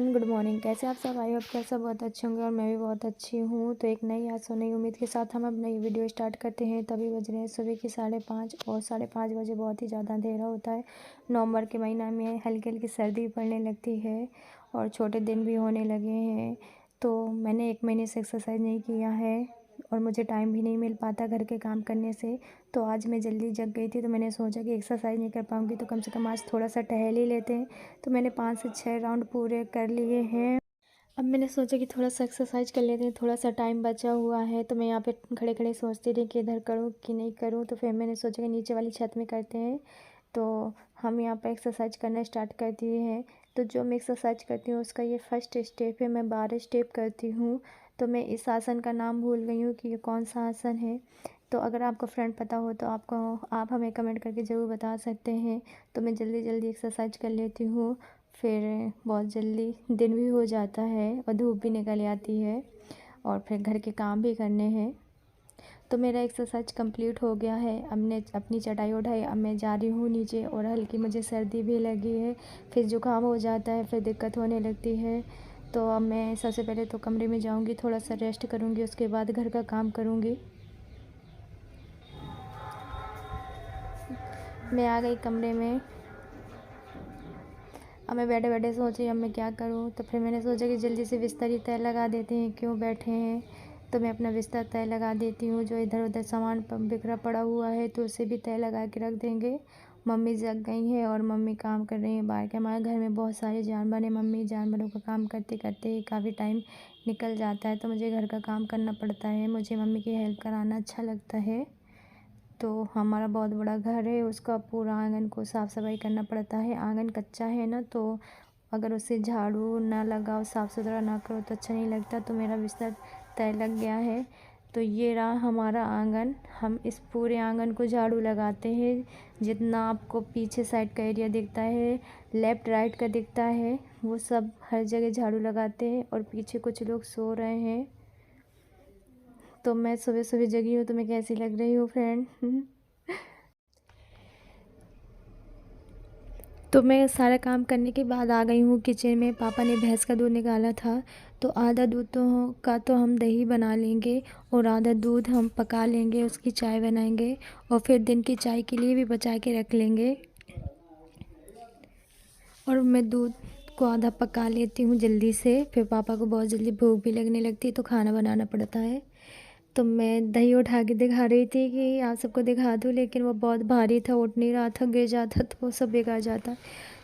Everyone, good morning. कैसे आप सब? आई होप कि आप सब बहुत अच्छे होंगे और मैं भी बहुत अच्छी हूँ। तो एक नई आज नई उम्मीद के साथ हम अब नई वीडियो स्टार्ट करते हैं। तभी बज रहे हैं सुबह की 5:30 और 5:30 बजे बहुत ही ज़्यादा अंधेरा होता है। नवंबर के महीना में हल्की हल्की सर्दी पड़ने लगती है और छोटे दिन भी होने लगे हैं। तो मैंने 1 महीने से एक्सरसाइज नहीं किया है और मुझे टाइम भी नहीं मिल पाता घर के काम करने से। तो आज मैं जल्दी जग गई थी, तो मैंने सोचा कि एक्सरसाइज नहीं कर पाऊँगी तो कम से कम आज थोड़ा सा टहल ही लेते हैं। तो मैंने 5 से 6 राउंड पूरे कर लिए हैं। अब मैंने सोचा कि थोड़ा सा एक्सरसाइज कर लेते हैं, थोड़ा सा टाइम बचा हुआ है। तो मैं यहाँ पे खड़े खड़े सोचती रही कि इधर करूँ कि नहीं करूँ। तो फिर मैंने सोचा कि नीचे वाली छत में करते हैं। तो हम यहाँ पर एक्सरसाइज करना स्टार्ट कर दिए हैं। तो जो मैं एक्सरसाइज करती हूँ उसका ये फर्स्ट स्टेप है। मैं 12 स्टेप करती हूँ। तो मैं इस आसन का नाम भूल गई हूँ कि ये कौन सा आसन है। तो अगर आपको फ्रेंड पता हो तो आप हमें कमेंट करके ज़रूर बता सकते हैं। तो मैं जल्दी जल्दी एक्सरसाइज कर लेती हूँ, फिर बहुत जल्दी दिन भी हो जाता है और धूप भी निकल आती है और फिर घर के काम भी करने हैं। तो मेरा एक्सरसाइज कंप्लीट हो गया है। अब मैं अपनी चटाई उठाई, अब मैं जा रही हूँ नीचे और हल्की मुझे सर्दी भी लगी है। फिर जुकाम हो जाता है, फिर दिक्कत होने लगती है। तो अब मैं सबसे पहले तो कमरे में जाऊँगी, थोड़ा सा रेस्ट करूँगी, उसके बाद घर का काम करूँगी। मैं आ गई कमरे में। अब मैं बैठे बैठे सोची अब मैं क्या करूं। तो फिर मैंने सोचा कि जल्दी से बिस्तर ही तय लगा देते हैं, क्यों बैठे हैं। तो मैं अपना बिस्तर तय लगा देती हूँ। जो इधर उधर सामान बिखरा पड़ा हुआ है तो उसे भी तय लगा के रख देंगे। मम्मी जग गई हैं और मम्मी काम कर रही हैं बाहर के। हमारे घर में बहुत सारे जानवर हैं। मम्मी जानवरों का काम करते करते काफ़ी टाइम निकल जाता है, तो मुझे घर का काम करना पड़ता है। मुझे मम्मी की हेल्प कराना अच्छा लगता है। तो हमारा बहुत बड़ा घर है, उसका पूरा आंगन को साफ़ सफाई करना पड़ता है। आंगन कच्चा है ना, तो अगर उसे झाड़ू ना लगाओ, साफ़ सुथरा ना करो तो अच्छा नहीं लगता। तो मेरा बिस्तर तय लग गया है। तो ये रहा हमारा आंगन। हम इस पूरे आंगन को झाड़ू लगाते हैं। जितना आपको पीछे साइड का एरिया दिखता है, लेफ़्ट राइट का दिखता है, वो सब हर जगह झाड़ू लगाते हैं। और पीछे कुछ लोग सो रहे हैं। तो मैं सुबह सुबह जगी हूँ। तो मैं कैसी लग रही हूँ फ्रेंड? तो मैं सारा काम करने के बाद आ गई हूँ किचन में। पापा ने भैंस का दूध निकाला था, तो आधा दूध तो हम दही बना लेंगे और आधा दूध हम पका लेंगे, उसकी चाय बनाएंगे और फिर दिन की चाय के लिए भी बचा के रख लेंगे। और मैं दूध को आधा पका लेती हूँ जल्दी से। फिर पापा को बहुत जल्दी भूख भी लगने लगती है तो खाना बनाना पड़ता है। तो मैं दही उठा के दिखा रही थी कि आप सबको दिखा दूँ, लेकिन वो बहुत भारी था, उठ नहीं रहा था, गिर जाता तो वो सब बेकार जाता।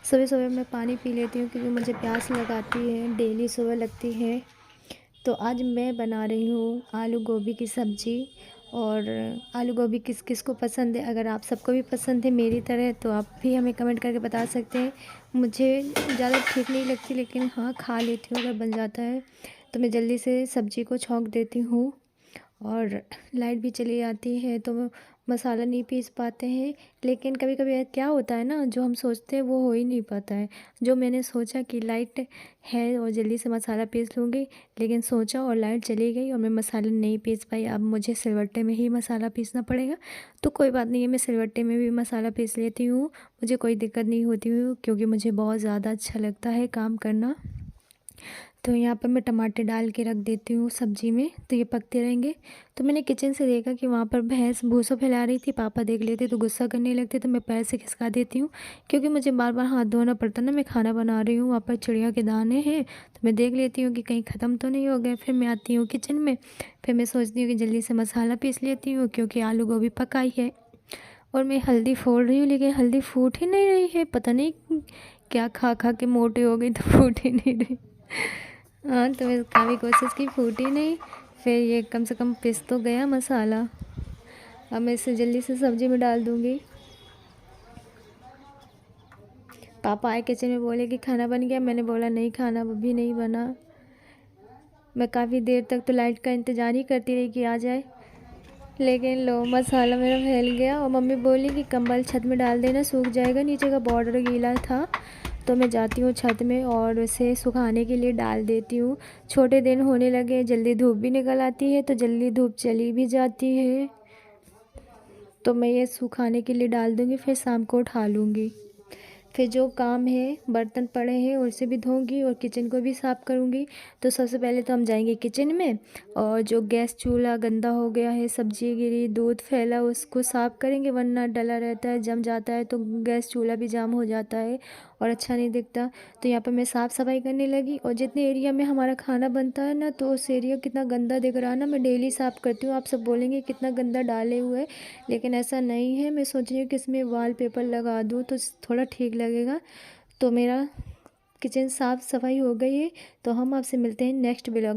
सुबह सुबह मैं पानी पी लेती हूँ क्योंकि मुझे प्यास लगाती है, डेली सुबह लगती है। तो आज मैं बना रही हूँ आलू गोभी की सब्ज़ी। और आलू गोभी किस किस को पसंद है, अगर आप सबको भी पसंद है मेरी तरह तो आप भी हमें कमेंट करके बता सकते हैं। मुझे ज़्यादा ठीक नहीं लगती, लेकिन हाँ खा लेती हूँ अगर बन जाता है। तो मैं जल्दी से सब्ज़ी को छौंक देती हूँ और लाइट भी चली जाती है तो मसाला नहीं पीस पाते हैं। लेकिन कभी कभी क्या होता है ना, जो हम सोचते हैं वो हो ही नहीं पाता है। जो मैंने सोचा कि लाइट है और जल्दी से मसाला पीस लूँगी, लेकिन सोचा और लाइट चली गई और मैं मसाला नहीं पीस पाई। अब मुझे सिलवट्टे में ही मसाला पीसना पड़ेगा। तो कोई बात नहीं है, मैं सिलवट्टे में भी मसाला पीस लेती हूँ, मुझे कोई दिक्कत नहीं होती हुई, क्योंकि मुझे बहुत ज़्यादा अच्छा लगता है काम करना। तो यहाँ पर मैं टमाटर डाल के रख देती हूँ सब्ज़ी में, तो ये पकते रहेंगे। तो मैंने किचन से देखा कि वहाँ पर भैंस भूसा फैला रही थी। पापा देख लेते तो गुस्सा करने लगते, तो मैं पैर से खिसका देती हूँ क्योंकि मुझे बार बार हाथ धोना पड़ता ना, मैं खाना बना रही हूँ। वहाँ पर चिड़िया के दाने हैं, तो मैं देख लेती हूँ कि कहीं ख़त्म तो नहीं हो गए। फिर मैं आती हूँ किचन में, फिर मैं सोचती हूँ कि जल्दी से मसाला पीस लेती हूँ क्योंकि आलू गोभी पकाई है। और मैं हल्दी फोड़ रही हूँ, लेकिन हल्दी फूट ही नहीं रही है, पता नहीं क्या खा खा के मोटी हो गई तो फूट ही नहीं रही। हाँ, तो मैं काफ़ी कोशिश की, फूटी नहीं। फिर ये कम से कम पिस तो गया मसाला। अब मैं इसे जल्दी से सब्ज़ी में डाल दूँगी। पापा आए किचन में, बोले कि खाना बन गया। मैंने बोला नहीं, खाना अभी नहीं बना। मैं काफ़ी देर तक तो लाइट का इंतज़ार ही करती रही कि आ जाए, लेकिन लो मसाला मेरा फैल गया। और मम्मी बोली कि कंबल छत में डाल देना, सूख जाएगा, नीचे का बॉर्डर गीला था। तो मैं जाती हूँ छत में और उसे सुखाने के लिए डाल देती हूँ। छोटे दिन होने लगे, जल्दी धूप भी निकल आती है तो जल्दी धूप चली भी जाती है। तो मैं ये सुखाने के लिए डाल दूँगी, फिर शाम को उठा लूँगी। फिर जो काम है, बर्तन पड़े हैं उसे भी धोऊंगी और किचन को भी साफ़ करूंगी। तो सबसे पहले तो हम जाएंगे किचन में, और जो गैस चूल्हा गंदा हो गया है, सब्जी गिरी, दूध फैला, उसको साफ़ करेंगे, वरना डला रहता है, जम जाता है तो गैस चूल्हा भी जाम हो जाता है और अच्छा नहीं दिखता। तो यहाँ पर मैं साफ़ सफाई करने लगी, और जितने एरिया में हमारा खाना बनता है ना, तो उस एरिया कितना गंदा दिख रहा है ना, मैं डेली साफ़ करती हूँ। आप सब बोलेंगे कितना गंदा डाले हुए, लेकिन ऐसा नहीं है। मैं सोच रही हूँ कि इसमें वॉलपेपर लगा दूँ तो थोड़ा ठीक लगेगा। तो मेरा किचन साफ़ सफाई हो गई है। तो हम आपसे मिलते हैं नेक्स्ट व्लॉग में।